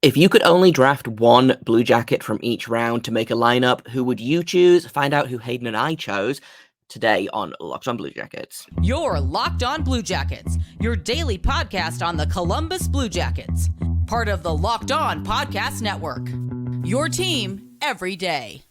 If you could only draft one Blue Jacket from each round to make a lineup, who would you choose? Find out who Hayden and I chose today on Locked On Blue Jackets. You're Locked On Blue Jackets, your daily podcast on the Columbus Blue Jackets, part of the Locked On Podcast Network. Your team every day.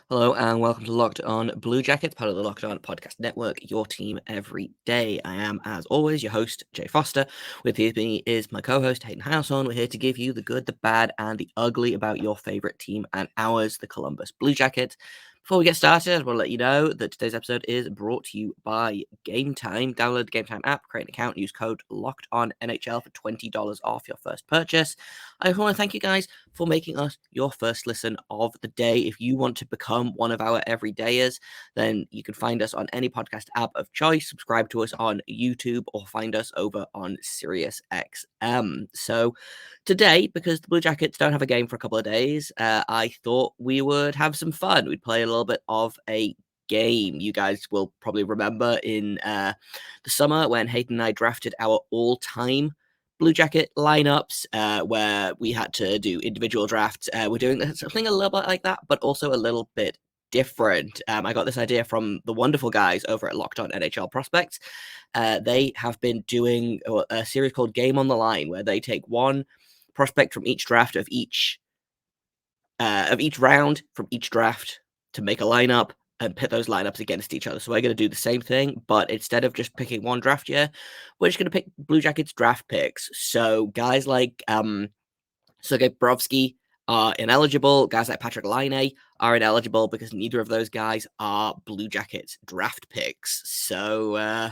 Hello and welcome to Locked On Blue Jackets, part of the Locked On Podcast Network, your team every day. I am, as always, your host, Jay Foster. With me is my co-host, Hayden Houseon. We're here to give you the good, the bad, and the ugly about your favorite team and ours, the Columbus Blue Jackets. Before we get started, I want to let you know that today's episode is brought to you by Game Time. Download the Game Time app, create an account, use code LOCKEDONNHL for $20 off your first purchase. I also want to thank you guys for making us your first listen of the day. If you want to become one of our everydayers, then you can find us on any podcast app of choice, subscribe to us on YouTube, or find us over on SiriusXM. So today, because the Blue Jackets don't have a game for a couple of days, I thought we would have some fun. We'd play a little bit of a game. You guys will probably remember in the summer when Hayden and I drafted our all-time Blue Jacket lineups, where we had to do individual drafts. We're doing something a little bit like that, but also a little bit different. I got this idea from the wonderful guys over at Locked On NHL Prospects. They have been doing a series called Game on the Line, where they take one prospect from each draft of each round from each draft to make a lineup and pit those lineups against each other. So we're going to do the same thing, but instead of just picking one draft year, we're just going to pick Blue Jackets draft picks. So guys like Sergei Bobrovsky are ineligible. Guys like Patrick Laine are ineligible because neither of those guys are Blue Jackets draft picks. So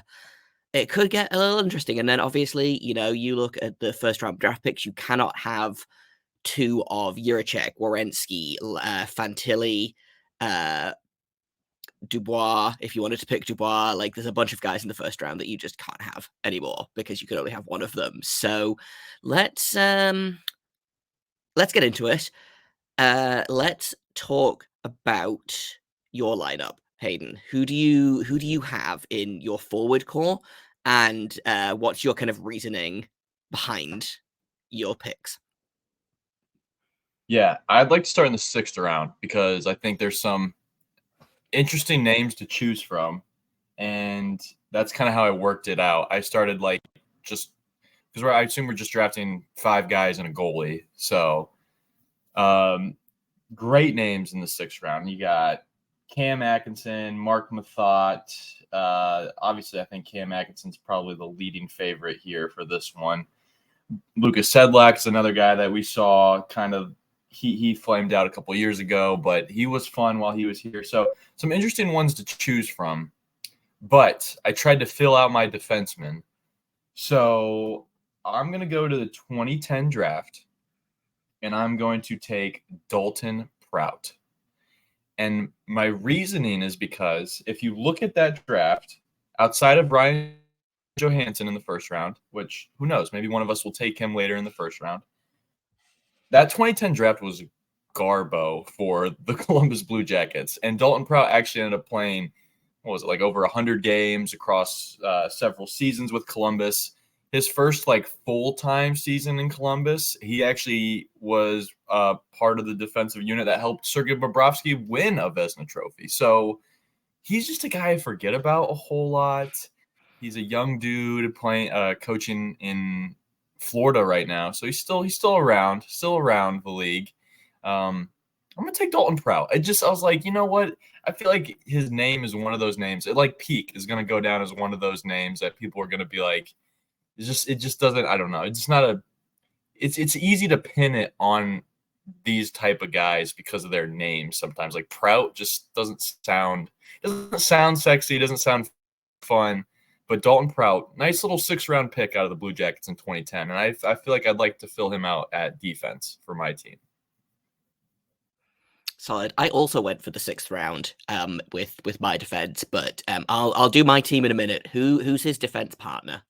it could get a little interesting. And then obviously, you look at the first round draft picks, you cannot have two of Jiricek, Werenski, Fantilli, Dubois. If you wanted to pick Dubois, like there's a bunch of guys in the first round that you just can't have anymore because you could only have one of them. So let's get into it. Let's talk about your lineup, Hayden. Who do you have in your forward core, and what's your kind of reasoning behind your picks? Yeah, I'd like to start in the 6th round because I think there's some interesting names to choose from, and that's kind of how I worked it out. I started just because I assume we're just drafting 5 guys and a goalie. So great names in the 6th round. You got Cam Atkinson, Mark Mathot. Obviously, I think Cam Atkinson's probably the leading favorite here for this one. Lucas Sedlak is another guy that we saw kind of he flamed out a couple years ago, but he was fun while he was here. So some interesting ones to choose from. But I tried to fill out my defensemen. So I'm going to go to the 2010 draft, and I'm going to take Dalton Prout. And my reasoning is because if you look at that draft, outside of Ryan Johansson in the first round, which who knows, maybe one of us will take him later in the first round, that 2010 draft was garbo for the Columbus Blue Jackets. And Dalton Prout actually ended up playing, over 100 games across several seasons with Columbus. His first full-time season in Columbus, he actually was part of the defensive unit that helped Sergei Bobrovsky win a Vezina Trophy. So he's just a guy I forget about a whole lot. He's a young dude coaching in Florida right now, so he's still around the league. I'm gonna take Dalton Prout. I was like, you know what? I feel like his name is one of those names. Peak is gonna go down as one of those names that people are gonna be like, it just doesn't. I don't know. It's not a. It's easy to pin it on these type of guys because of their names. Sometimes Prout just doesn't sound sexy. Doesn't sound fun. But Dalton Prout, nice little 6th round pick out of the Blue Jackets in 2010. And I feel like I'd like to fill him out at defense for my team. Solid. I also went for the 6th round with my defense, but I'll do my team in a minute. Who's his defense partner?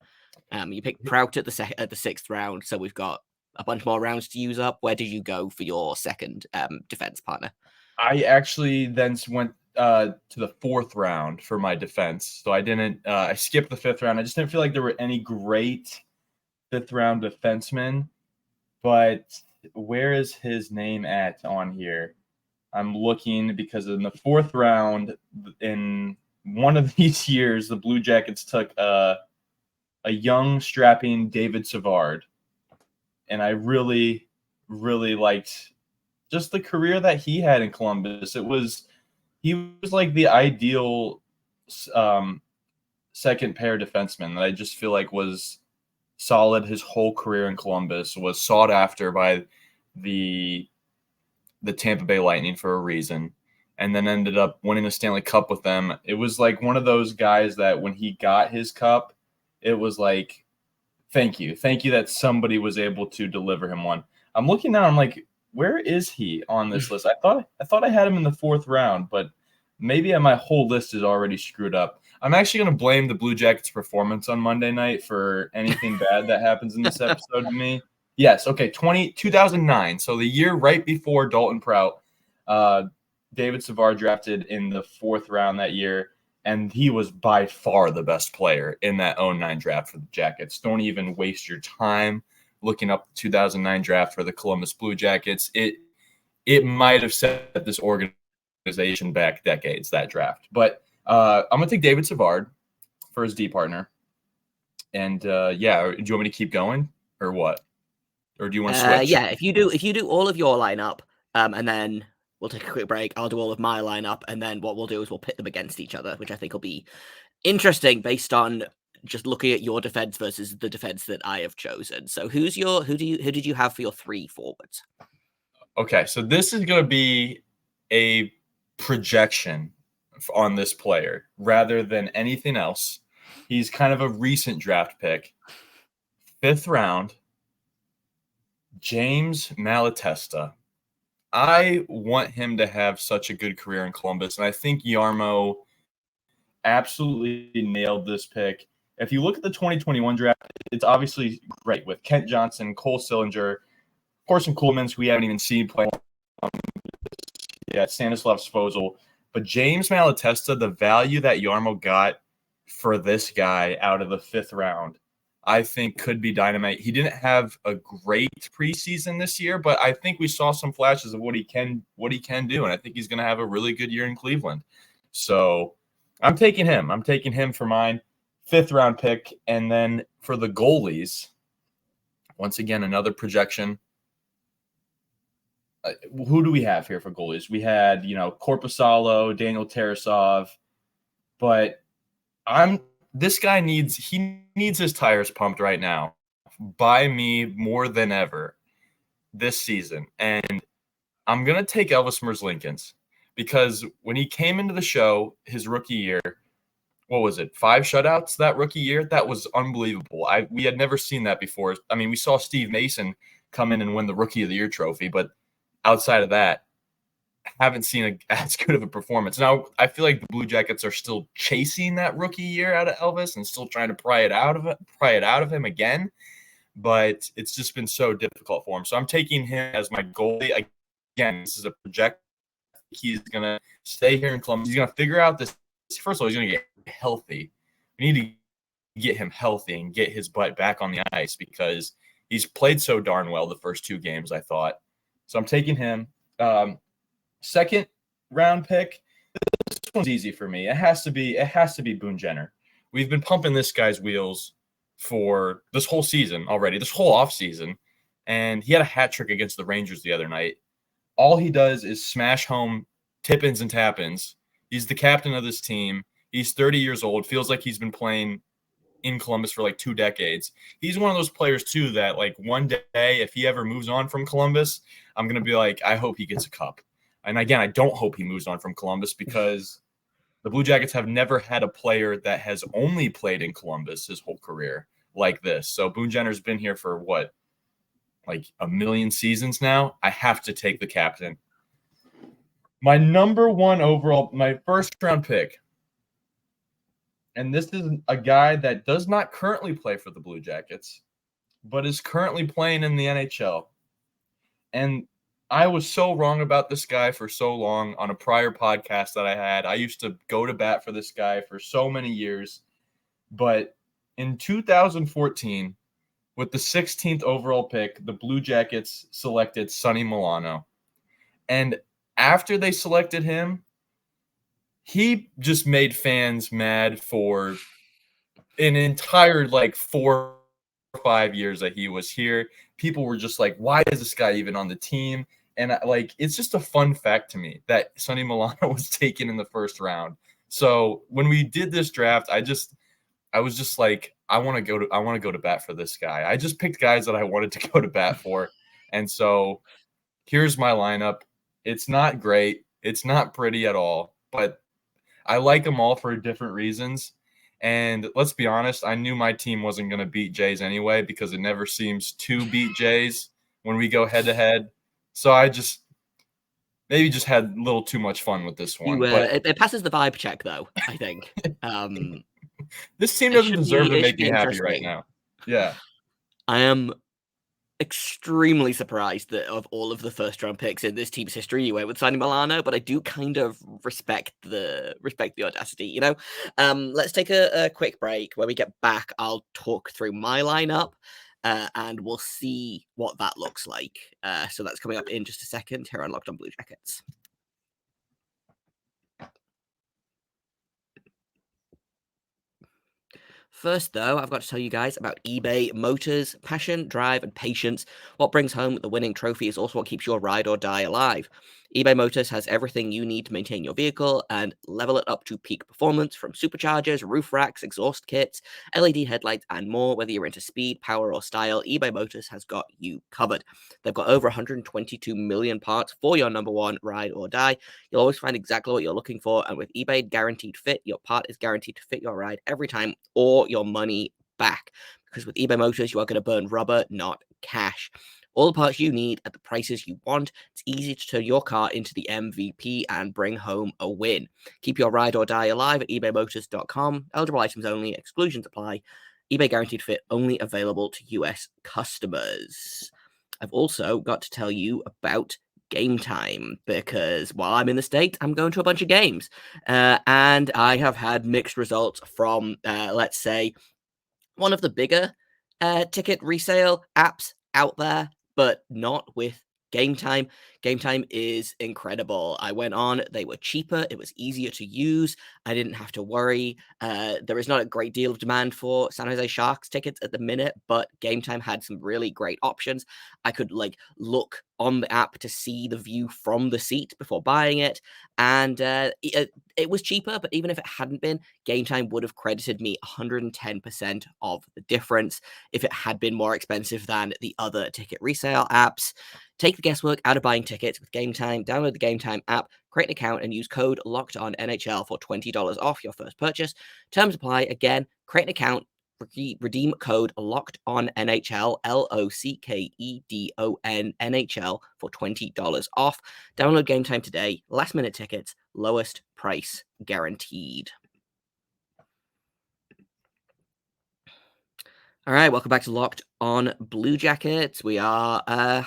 You picked Prout at the 6th round, so we've got a bunch more rounds to use up. Where did you go for your second defense partner? I actually then went to the 4th round for my defense. So I didn't I skipped the 5th round. I just didn't feel like there were any great 5th round defensemen. But where is his name at on here? I'm looking because in the 4th round in one of these years, the Blue Jackets took a young, strapping David Savard. And I really, really liked just the career that he had in Columbus. He was like the ideal second pair defenseman that I just feel like was solid his whole career in Columbus, was sought after by the Tampa Bay Lightning for a reason, and then ended up winning the Stanley Cup with them. It was like one of those guys that when he got his cup, it was like, thank you that somebody was able to deliver him one. I'm looking now, I'm like, where is he on this list? I thought I had him in the 4th round, but maybe my whole list is already screwed up. I'm actually going to blame the Blue Jackets' performance on Monday night for anything bad that happens in this episode to me. Yes, okay, 2009, so the year right before Dalton Prout. David Savard drafted in the 4th round that year, and he was by far the best player in that 09 draft for the Jackets. Don't even waste your time looking up the 2009 draft for the Columbus Blue Jackets. It might have set this organization back decades, that draft. But I'm going to take David Savard for his D partner. And, do you want me to keep going or what? Or do you want to switch? Yeah, if you do all of your lineup, and then we'll take a quick break. I'll do all of my lineup, and then what we'll do is we'll pit them against each other, which I think will be interesting based on just looking at your defense versus the defense that I have chosen. So who did you have for your 3 forwards? Okay, so this is going to be a projection on this player rather than anything else. He's kind of a recent draft pick. 5th round, James Malatesta. I want him to have such a good career in Columbus, and I think Jarmo absolutely nailed this pick. If you look at the 2021 draft, it's obviously great with Kent Johnson, Cole Sillinger, Corson Kuhlmans, we haven't even seen play yet, Stanislav Svozil. But James Malatesta, the value that Jarmo got for this guy out of the 5th round, I think could be dynamite. He didn't have a great preseason this year, but I think we saw some flashes of what he can do, and I think he's going to have a really good year in Cleveland. So I'm taking him. I'm taking him for mine 5th round pick, and then for the goalies, once again another projection. Who do we have here for goalies? We had Korpisalo, Daniel Tarasov, but this guy needs his tires pumped right now by me more than ever this season. And I'm going to take Elvis Merzlikins because when he came into the show his rookie year, what was it, 5 shutouts that rookie year? That was unbelievable. We had never seen that before. I mean, we saw Steve Mason come in and win the Rookie of the Year trophy, but outside of that, haven't seen as good of a performance. Now, I feel like the Blue Jackets are still chasing that rookie year out of Elvis and still trying to pry it out of him again, but it's just been so difficult for him. So I'm taking him as my goalie. Again, this is a project. He's going to stay here in Columbus. He's going to figure out this. First of all, he's going to get healthy. We need to get him healthy and get his butt back on the ice because he's played so darn well the first 2 games, I thought. So I'm taking him. 2nd round pick. This one's easy for me. It has to be Boone Jenner. We've been pumping this guy's wheels for this whole season already, this whole offseason, and he had a hat trick against the Rangers the other night. All he does is smash home tip-ins and tap-ins. He's the captain of this team. He's 30 years old. Feels like he's been playing in Columbus for like 2 decades. He's one of those players too that like one day, if he ever moves on from Columbus, I'm going to be like, I hope he gets a cup. And again, I don't hope he moves on from Columbus because the Blue Jackets have never had a player that has only played in Columbus his whole career like this. So Boone Jenner's been here for what, like 1 million seasons now? I have to take the captain. My number 1 overall, my 1st round pick, and this is a guy that does not currently play for the Blue Jackets, but is currently playing in the NHL. And I was so wrong about this guy for so long on a prior podcast that I had. I used to go to bat for this guy for so many years. But in 2014, with the 16th overall pick, the Blue Jackets selected Sonny Milano. And after they selected him, he just made fans mad for an entire 4 or 5 years that he was here. People were just like, why is this guy even on the team? And it's just a fun fact to me that Sonny Milano was taken in the first round. So when we did this draft, I was just like, I want to go to bat for this guy. I just picked guys that I wanted to go to bat for. And so here's my lineup. It's not great. It's not pretty at all, but I like them all for different reasons. And let's be honest, I knew my team wasn't going to beat Jays anyway because it never seems to beat Jays when we go head to head. So I just maybe just had a little too much fun with this one. But it passes the vibe check, though, I think. This team doesn't deserve to make me happy interesting right now. Yeah. I am extremely surprised that of all of the first round picks in this team's history, you went with Sonny Milano, but I do kind of respect the audacity, you know. Let's take a quick break. When we get back, I'll talk through my lineup, and we'll see what that looks like. So that's coming up in just a second here on Locked On Blue Jackets. First, though, I've got to tell you guys about eBay Motors. Passion, drive, and patience. What brings home the winning trophy is also what keeps your ride or die alive. eBay Motors has everything you need to maintain your vehicle and level it up to peak performance, from superchargers, roof racks, exhaust kits, LED headlights, and more. Whether you're into speed, power, or style, eBay Motors has got you covered. They've got over 122 million parts for your number one ride or die. You'll always find exactly what you're looking for, and with eBay Guaranteed Fit, your part is guaranteed to fit your ride every time, or your money back. Because with eBay Motors, you are going to burn rubber, not cash. All the parts you need at the prices you want. It's easy to turn your car into the MVP and bring home a win. Keep your ride or die alive at ebaymotors.com. Eligible items only. Exclusions apply. eBay Guaranteed Fit only available to US customers. I've also got to tell you about Game Time, because while I'm in the States, I'm going to a bunch of games. And I have had mixed results from, let's say, one of the bigger ticket resale apps out there, but not with Game Time. Game Time is incredible. I went on, they were cheaper, it was easier to use, I didn't have to worry. There is not a great deal of demand for San Jose Sharks tickets at the minute, but Game Time had some really great options. I could look on the app to see the view from the seat before buying it, and it was cheaper, but even if it hadn't been, Game Time would have credited me 110% of the difference if it had been more expensive than the other ticket resale apps. Take the guesswork out of buying tickets with Game Time. Download the Game Time app, create an account, and use code LOCKEDONNHL for $20 off your first purchase. Terms apply. Again, create an account, redeem code LOCKEDONNHL, LOCKEDON for $20 off. Download Game Time today. Last minute tickets, lowest price guaranteed. All right, welcome back to Locked On Blue Jackets. We are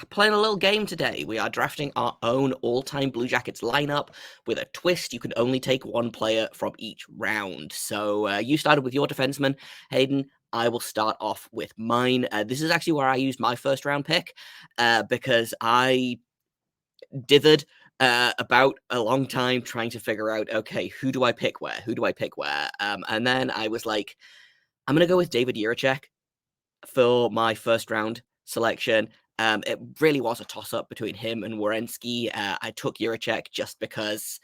playing a little game today. We are drafting our own all-time Blue Jackets lineup with a twist. You can only take one player from each round. So you started with your defenseman, Hayden. I will start off with mine. This is actually where I used my first round pick because I dithered about a long time trying to figure out, okay, who do I pick where? And then I was like, I'm going to go with David Jiricek for my first round selection. It really was a toss-up between him and Werenski. I took Jiricek just because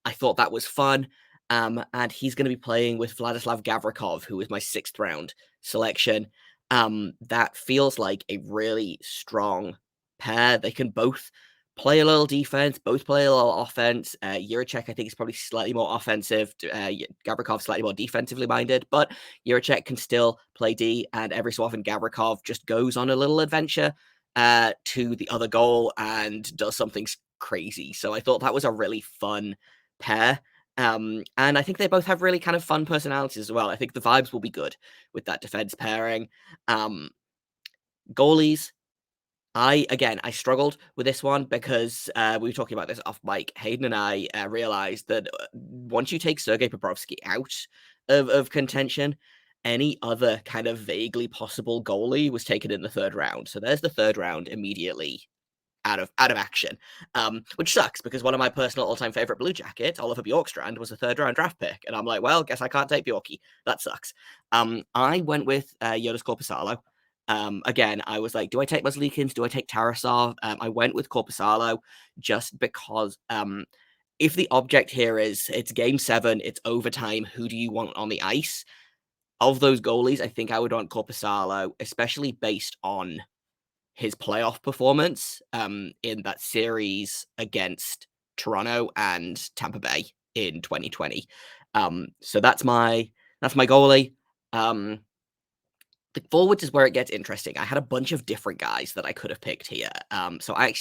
I thought that was fun. And he's going to be playing with Vladislav Gavrikov, who was my 6th round selection. That feels like a really strong pair. They can both play a little defense, both play a little offense. Jiricek, I think, is probably slightly more offensive. Gavrikov slightly more defensively minded, but Jiricek can still play D, and every so often Gavrikov just goes on a little adventure to the other goal and does something crazy. So I thought that was a really fun pair. And I think they both have really kind of fun personalities as well. I think the vibes will be good with that defense pairing. Goalies, I struggled with this one because we were talking about this off mic. Hayden and I realized that once you take Sergei Bobrovsky out of contention, any other kind of vaguely possible goalie was taken in the third round. So there's the third round immediately out of action, which sucks because one of my personal all-time favorite Blue Jackets, Oliver Bjorkstrand, was a third-round draft pick, and I'm like, well, guess I can't take Bjorky. That sucks. I went with Jonas Korpisalo. Again, I was like, do I take Merzlikins? Do I take Tarasov? I went with Korpisalo just because if the object here is it's game 7, it's overtime, who do you want on the ice? Of those goalies, I think I would want Korpisalo, especially based on his playoff performance in that series against Toronto and Tampa Bay in 2020. So that's my goalie. The forwards is where it gets interesting. I had a bunch of different guys that I could have picked here. So I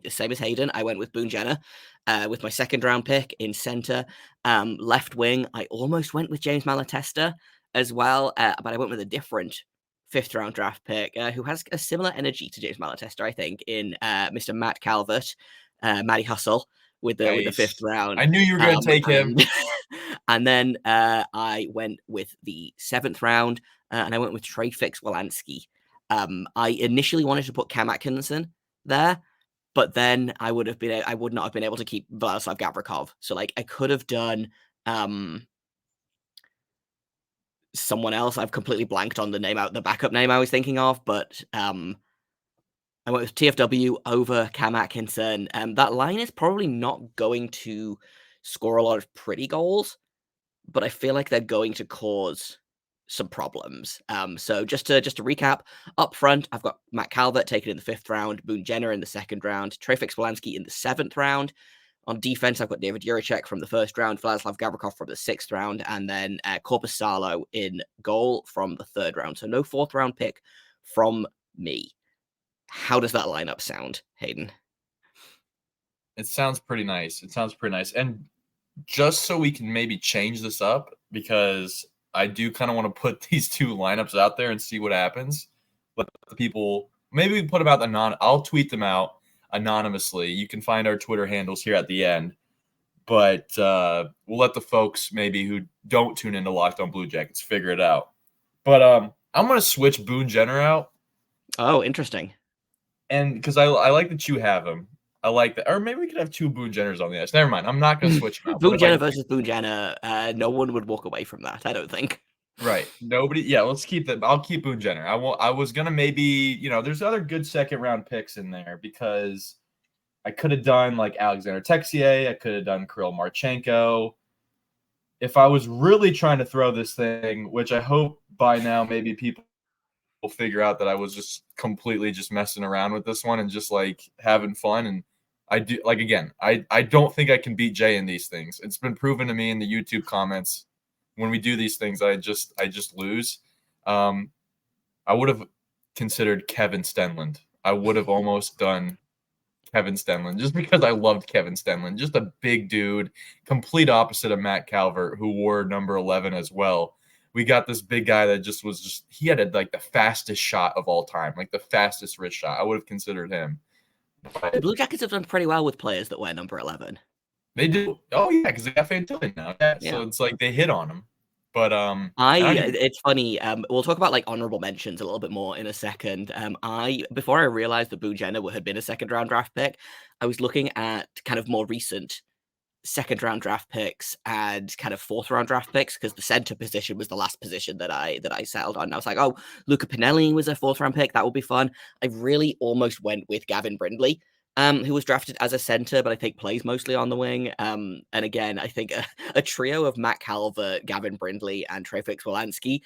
same as Hayden, I went with Boone Jenner with my second round pick in center. Left wing, I almost went with James Malatesta as well, but I went with a different fifth round draft pick who has a similar energy to James Malatesta, I think, in Mr. Matt Calvert, Matty Hustle with the fifth round. I knew you were going to take him. And then I went with the 7th round, and I went with Trey Fix-Wolansky. I initially wanted to put Cam Atkinson there, but then I would not have been able to keep Vladislav Gavrikov. So like I could have done someone else. I've completely blanked on the backup name I was thinking of, but I went with TFW over Cam Atkinson. That line is probably not going to score a lot of pretty goals, but I feel like they're going to cause some problems. So just to recap, up front, I've got Matt Calvert taken in the 5th round, Boone Jenner in the 2nd round, Trey Fix-Wolansky in the 7th round. On defense, I've got David Juracek from the 1st round, Vladislav Gavrikov from the 6th round, and then Korpisalo in goal from the 3rd round. So no 4th round pick from me. How does that lineup sound, Hayden? It sounds pretty nice. And just so we can maybe change this up, because I do kind of want to put these two lineups out there and see what happens. Let the people, maybe we put them out I'll tweet them out anonymously. You can find our Twitter handles here at the end. But we'll let the folks maybe who don't tune into Locked On Blue Jackets figure it out. But I'm going to switch Boone Jenner out. Oh, interesting. And because I like that you have him. I like that. Or maybe we could have 2 Boone Jenners on the ice. Never mind. I'm not going to switch them out. Boone Jenner versus Boone Jenner. No one would walk away from that, I don't think. Right. Nobody. Yeah, let's keep that. I'll keep Boone Jenner. I was going to maybe, there's other good 2nd round picks in there because I could have done like Alexander Texier. I could have done Kirill Marchenko. If I was really trying to throw this thing, which I hope by now maybe people will figure out that I was just completely just messing around with this one and just like having fun. And I do, like, again, I don't think I can beat Jay in these things. It's been proven to me in the YouTube comments. When we do these things, I just lose. I would have considered Kevin Stenlund. I would have almost done Kevin Stenlund just because I loved Kevin Stenlund. Just a big dude, complete opposite of Matt Calvert, who wore number 11 as well. We got this big guy that he had like the fastest shot of all time, like the fastest wrist shot. I would have considered him. But the Blue Jackets have done pretty well with players that wear number 11. They do. Oh yeah, because they got Fantilli now. Yeah. So it's like they hit on him. But it's funny. We'll talk about like honorable mentions a little bit more in a second. Before I realized that Boone Jenner had been a 2nd round draft pick, I was looking at kind of more recent 2nd round draft picks and kind of 4th round draft picks because the center position was the last position that I settled on. And I was like, oh, Luca Pinelli was a 4th round pick. That would be fun. I really almost went with Gavin Brindley, who was drafted as a center, but I think plays mostly on the wing. And again, I think a trio of Matt Calvert, Gavin Brindley, and Trey Fix-Wolansky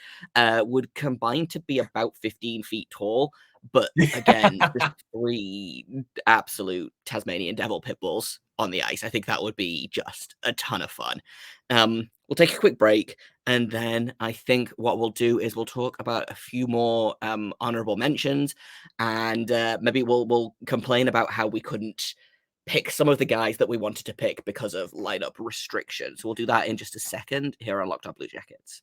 would combine to be about 15 feet tall. But again, just 3 absolute Tasmanian Devil pit bulls on the ice. I think that would be just a ton of fun. We'll take a quick break, and then I think what we'll do is we'll talk about a few more honorable mentions, and maybe we'll complain about how we couldn't pick some of the guys that we wanted to pick because of lineup restrictions. We'll do that in just a second here on Locked On Blue Jackets.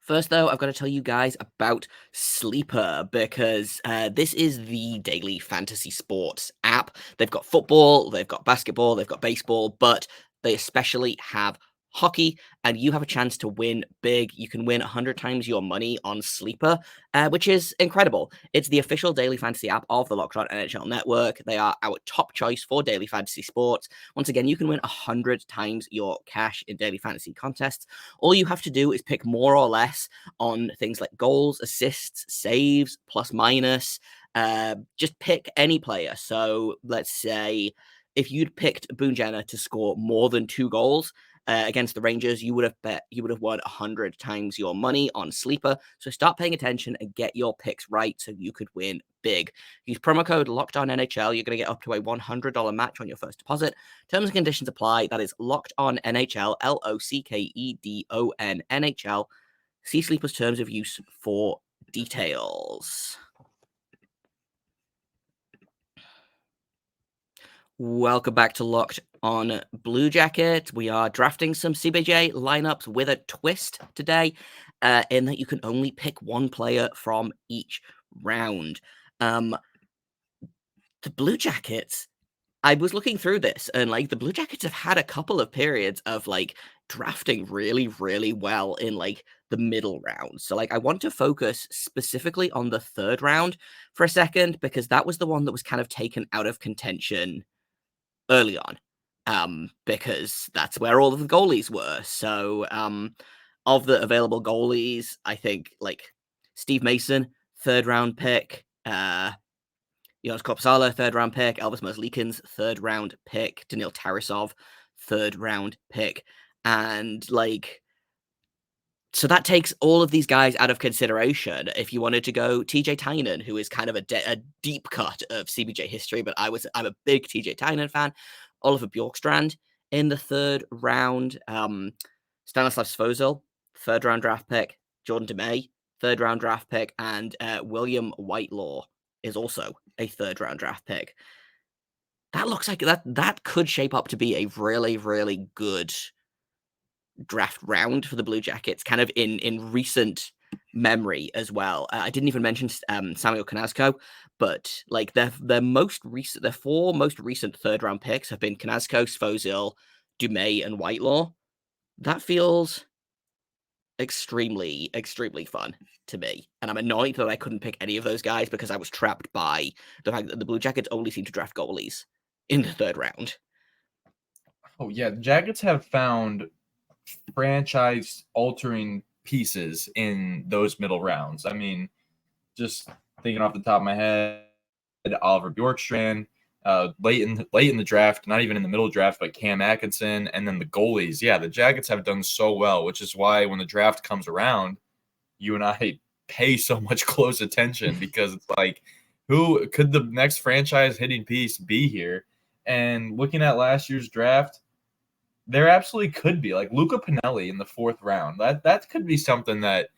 First, though, I've got to tell you guys about Sleeper because this is the daily fantasy sports app. They've got football, they've got basketball, they've got baseball, but they especially have hockey, and you have a chance to win big. You can win 100 times your money on Sleeper, which is incredible. It's the official daily fantasy app of the Locked On NHL Network. They are our top choice for daily fantasy sports. Once again, you can win 100 times your cash in daily fantasy contests. All you have to do is pick more or less on things like goals, assists, saves, plus minus. Just pick any player. So let's say if you'd picked Boone Jenner to score more than 2 goals against the Rangers, you would have won 100 times your money on Sleeper. So start paying attention and get your picks right so you could win big. Use promo code LOCKEDONNHL. You're going to get up to a $100 match on your first deposit. Terms and conditions apply. That is Locked On NHL, LOCKEDON NHL. See Sleeper's terms of use for details. Welcome back to Locked On Blue Jackets. We are drafting some CBJ lineups with a twist today, in that you can only pick one player from each round. The Blue Jackets, I was looking through this, and like the Blue Jackets have had a couple of periods of like drafting really, really well in like the middle round. So like I want to focus specifically on the 3rd round for a second, because that was the one that was kind of taken out of contention early on, because that's where all of the goalies were. So of the available goalies, I think like Steve Mason, 3rd round pick, Jonas Korpisalo, 3rd round pick, Elvis Merzlikins, 3rd round pick, Daniil Tarasov, 3rd round pick. And like, so that takes all of these guys out of consideration. If you wanted to go TJ Tynan, who is kind of a deep cut of CBJ history, but I'm a big TJ Tynan fan. Oliver Bjorkstrand in the 3rd round. Stanislav Svozil, 3rd round draft pick. Jordan DeMay, 3rd round draft pick. And William Whitelaw is also a 3rd round draft pick. That looks like that could shape up to be a really, really good draft round for the Blue Jackets, kind of in recent memory as well. I didn't even mention Samuel Konazko, but like their 4 most recent 3rd round picks have been Konazko, Svozil, Dumais, and Whitelaw. That feels extremely, extremely fun to me, and I'm annoyed that I couldn't pick any of those guys because I was trapped by the fact that the Blue Jackets only seem to draft goalies in the 3rd round. Oh yeah, the Jackets have found franchise-altering pieces in those middle rounds. I mean, just thinking off the top of my head, Oliver Bjorkstrand, late in the draft, not even in the middle draft, but Cam Atkinson, and then the goalies. Yeah, the Jackets have done so well, which is why when the draft comes around, you and I pay so much close attention because it's like, who could the next franchise hitting piece be here? And looking at last year's draft, there absolutely could be like Luca Pinelli in the 4th round. That could be something that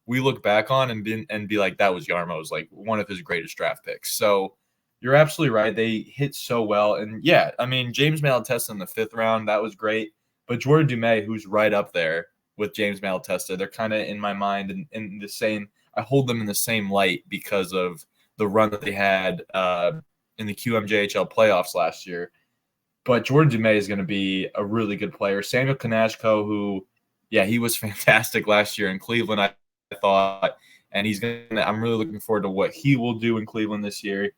we look back on and be like, that was Yarmo's like one of his greatest draft picks. So you're absolutely right. They hit so well. And yeah, I mean, James Malatesta in the 5th round, that was great. But Jordan Dumais, who's right up there with James Malatesta, they're kind of in my mind in the same, I hold them in the same light because of the run that they had in the QMJHL playoffs last year. But Jordan Dumais is going to be a really good player. Samuel Konashko, who, yeah, he was fantastic last year in Cleveland, I thought. And I'm really looking forward to what he will do in Cleveland this year.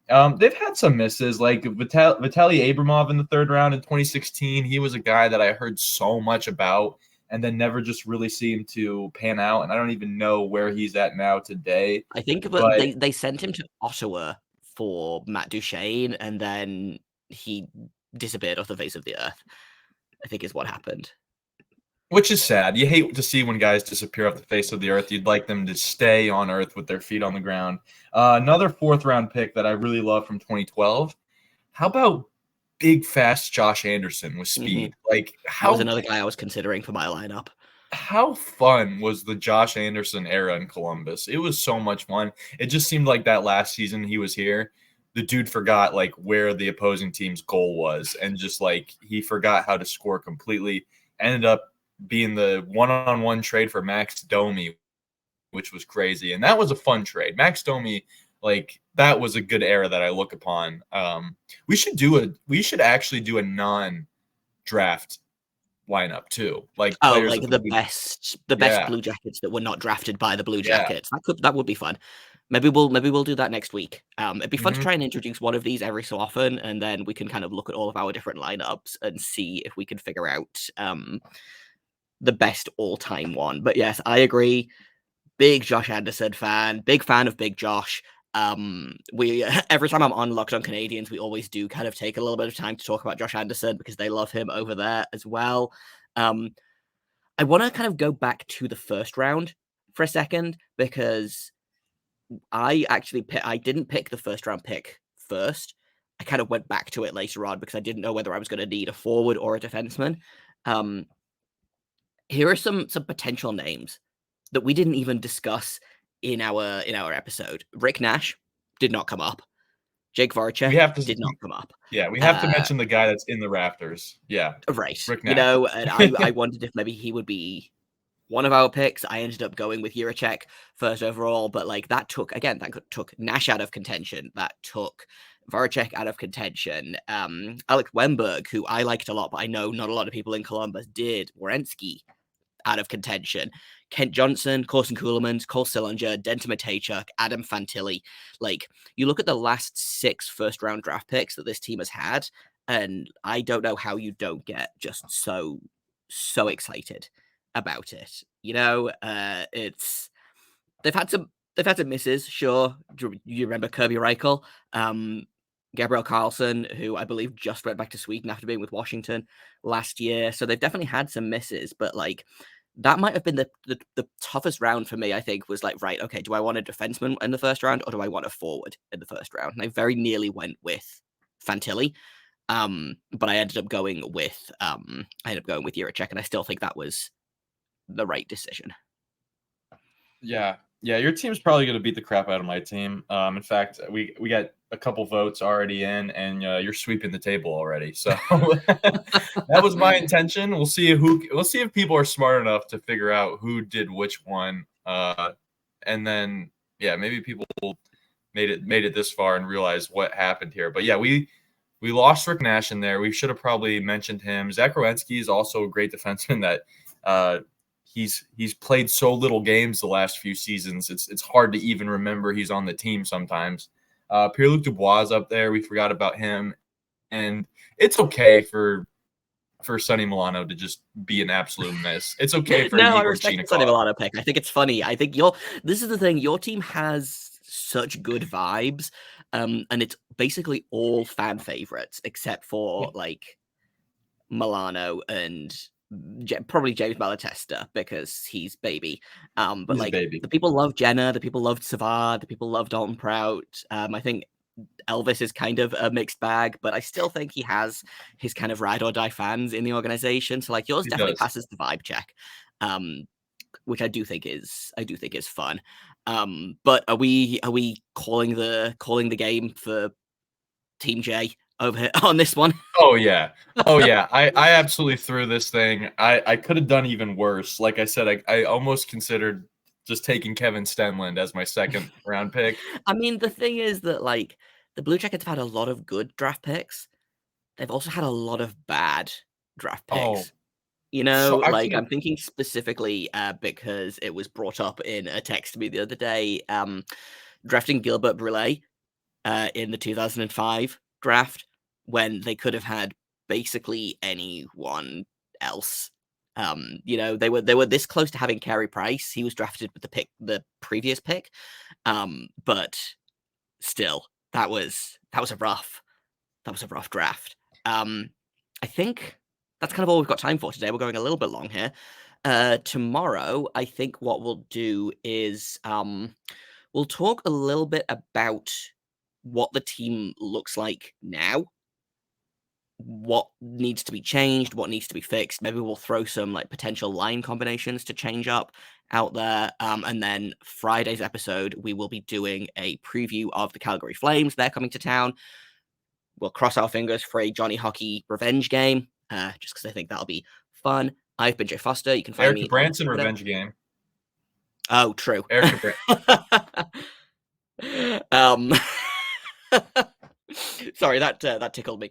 They've had some misses, like Vitaly Abramov in the 3rd round in 2016. He was a guy that I heard so much about and then never just really seemed to pan out. And I don't even know where he's at now today. I think but they sent him to Ottawa for Matt Duchene, and then he disappeared off the face of the earth, I think is what happened. Which is sad. You hate to see when guys disappear off the face of the earth. You'd like them to stay on earth with their feet on the ground. Another 4th round pick that I really love from 2012. How about big, fast Josh Anderson with speed? Mm-hmm. Like, that was another guy I was considering for my lineup. How fun was the Josh Anderson era in Columbus? It was so much fun. It just seemed like that last season he was here, the dude forgot like where the opposing team's goal was, and just like he forgot how to score completely. Ended up being the one-on-one trade for Max Domi, which was crazy. And that was a fun trade. Max Domi, like, that was a good era that I look upon. We should actually do a non-draft lineup too. Like players like that the we, best yeah. Blue Jackets that were not drafted by the Blue Yeah. Jackets. That would be fun. Maybe we'll do that next week. It'd be fun to Mhm. try and introduce one of these every so often, and then we can kind of look at all of our different lineups and see if we can figure out the best all-time one. But yes, I agree. Big Josh Anderson fan, big fan of Big Josh. We every time I'm on Locked On Canadians, we always do kind of take a little bit of time to talk about Josh Anderson because they love him over there as well. I want to kind of go back to the first round for a second because I didn't pick the first round pick first. I kind of went back to it later on because I didn't know whether I was going to need a forward or a defenseman. Here are some potential names that we didn't even discuss in our episode. Rick Nash did not come up. Jake We Voracek have to did not come up. we have to mention the guy that's in the Rafters. Yeah. Right. Rick You Nash. know, and I wondered if maybe he would be one of our picks. I ended up going with Juracek first overall, but like that took Nash out of contention. That took Voracek out of contention. Alex Wemberg, who I liked a lot, but I know not a lot of people in Columbus did. Werenski out of contention. Kent Johnson, Corson Ceulemans, Cole Sillinger, Denton Matejchuk, Adam Fantilli. Like, you look at the last 6 first-round draft picks that this team has had, and I don't know how you don't get just so excited about it. You know, it's they've had some misses, sure. Do you remember Kirby Reichel? Gabriel Carlson, who I believe just went back to Sweden after being with Washington last year. So they've definitely had some misses, but like that might have been the toughest round for me, I think, was like, right, okay, do I want a defenseman in the first round or do I want a forward in the first round? And I very nearly went with Fantilli. But I ended up going with Juracek, and I still think that was the right decision. Yeah. Yeah, your team's probably going to beat the crap out of my team. In fact, we got a couple votes already in, and you're sweeping the table already. So that was my intention. We'll see if people are smart enough to figure out who did which one, and then maybe people made it this far and realized what happened here. But yeah, we lost Rick Nash in there. We should have probably mentioned him. Zach Werenski is also a great defenseman that. He's played so little games the last few seasons. It's hard to even remember he's on the team sometimes. Pierre-Luc Dubois is up there. We forgot about him. And it's okay for Sonny Milano to just be an absolute miss. It's okay for No, I Igor respect the Sonny Chinakhov. Milano pick. I think it's funny. I think this is the thing. Your team has such good vibes. And it's basically all fan favorites except for like Milano and probably James Malatesta because he's baby. But He's a like baby. the people love Jenna, the people loved Savard, the people love Dalton Prout. I think Elvis is kind of a mixed bag, but I still think he has his kind of ride or die fans in the organization. So like yours definitely passes the vibe check, which I do think is fun. But are we calling the game for Team J over here on this one? Oh yeah. I absolutely threw this thing. I could have done even worse. Like I said, I almost considered just taking Kevin Stenlund as my second round pick. I mean, the thing is that like the Blue Jackets have had a lot of good draft picks. They've also had a lot of bad draft picks. Oh, You know, so like I'm thinking specifically because it was brought up in a text to me the other day. Drafting Gilbert Brule in the 2005 draft when they could have had basically anyone else. You know, they were this close to having Carey Price. He was drafted with the previous pick. But still, that was a rough draft. I think that's kind of all we've got time for today. We're going a little bit long here. Tomorrow, I think what we'll do is we'll talk a little bit about what the team looks like now, what needs to be changed, what needs to be fixed. Maybe we'll throw some like potential line combinations to change up out there. And then Friday's episode, we will be doing a preview of the Calgary Flames. They're coming to town. We'll cross our fingers for a Johnny Hockey revenge game, just because I think that'll be fun. I've been Jay Foster. You can find Eric me Branson on Twitter. revenge game. Oh, true. Eric Sorry, that tickled me.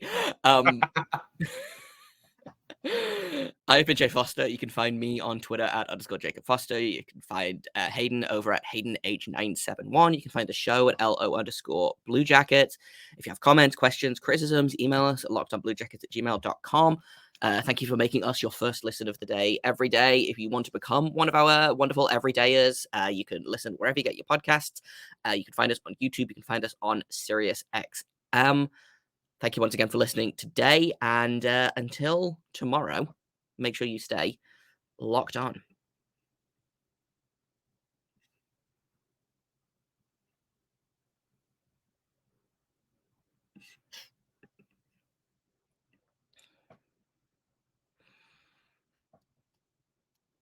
I've been Jay Foster. You can find me on Twitter at _Jacob Foster. You can find Hayden over at HaydenH971. You can find the show at LO_Blue Jackets. If you have comments, questions, criticisms, email us at lockedonbluejackets@gmail.com. Thank you for making us your first listen of the day every day. If you want to become one of our wonderful everydayers, you can listen wherever you get your podcasts. You can find us on YouTube. You can find us on SiriusXM. Thank you once again for listening today. And until tomorrow, make sure you stay locked on.